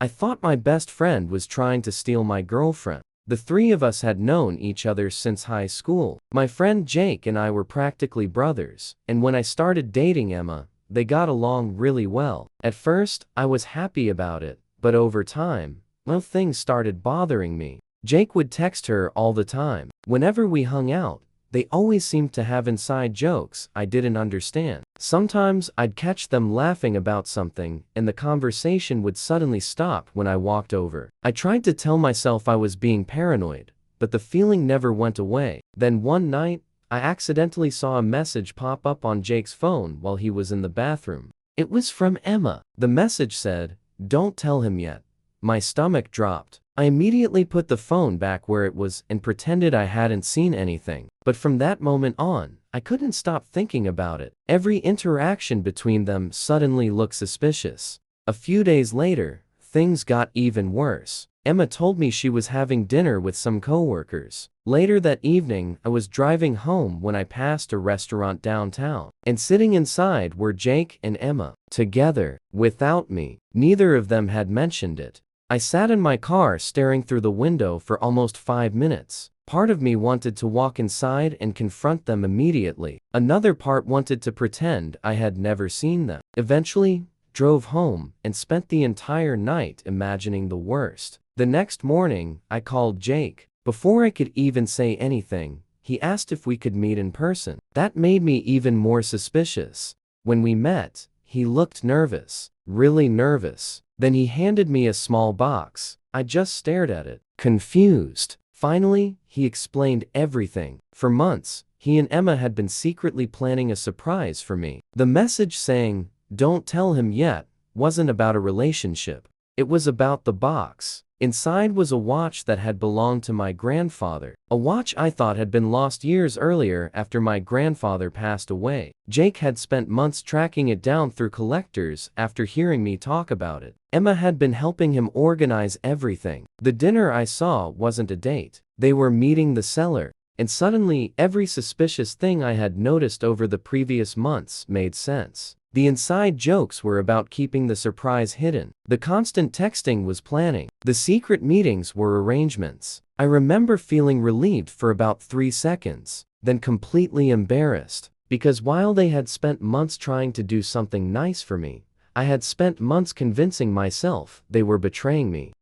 I thought my best friend was trying to steal my girlfriend. The three of us had known each other since high school. My friend Jake and I were practically brothers, and when I started dating Emma, they got along really well. At first, I was happy about it, but over time, well, things started bothering me. Jake would text her all the time. Whenever we hung out, they always seemed to have inside jokes I didn't understand. Sometimes I'd catch them laughing about something, and the conversation would suddenly stop when I walked over. I tried to tell myself I was being paranoid, but the feeling never went away. Then one night, I accidentally saw a message pop up on Jake's phone while he was in the bathroom. It was from Emma. The message said, "Don't tell him yet." My stomach dropped. I immediately put the phone back where it was and pretended I hadn't seen anything. But from that moment on, I couldn't stop thinking about it. Every interaction between them suddenly looked suspicious. A few days later, things got even worse. Emma told me she was having dinner with some coworkers. Later that evening, I was driving home when I passed a restaurant downtown. And sitting inside were Jake and Emma, together, without me. Neither of them had mentioned it. I sat in my car staring through the window for almost 5 minutes. Part of me wanted to walk inside and confront them immediately. Another part wanted to pretend I had never seen them. Eventually, drove home and spent the entire night imagining the worst. The next morning, I called Jake. Before I could even say anything, he asked if we could meet in person. That made me even more suspicious. When we met, he looked nervous, really nervous. Then he handed me a small box. I just stared at it, confused. Finally, he explained everything. For months, he and Emma had been secretly planning a surprise for me. The message saying, "Don't tell him yet," wasn't about a relationship. It was about the box. Inside was a watch that had belonged to my grandfather. A watch I thought had been lost years earlier after my grandfather passed away. Jake had spent months tracking it down through collectors after hearing me talk about it. Emma had been helping him organize everything. The dinner I saw wasn't a date. They were meeting the seller. And suddenly, every suspicious thing I had noticed over the previous months made sense. The inside jokes were about keeping the surprise hidden. The constant texting was planning. The secret meetings were arrangements. I remember feeling relieved for about 3 seconds, then completely embarrassed. Because while they had spent months trying to do something nice for me, I had spent months convincing myself they were betraying me.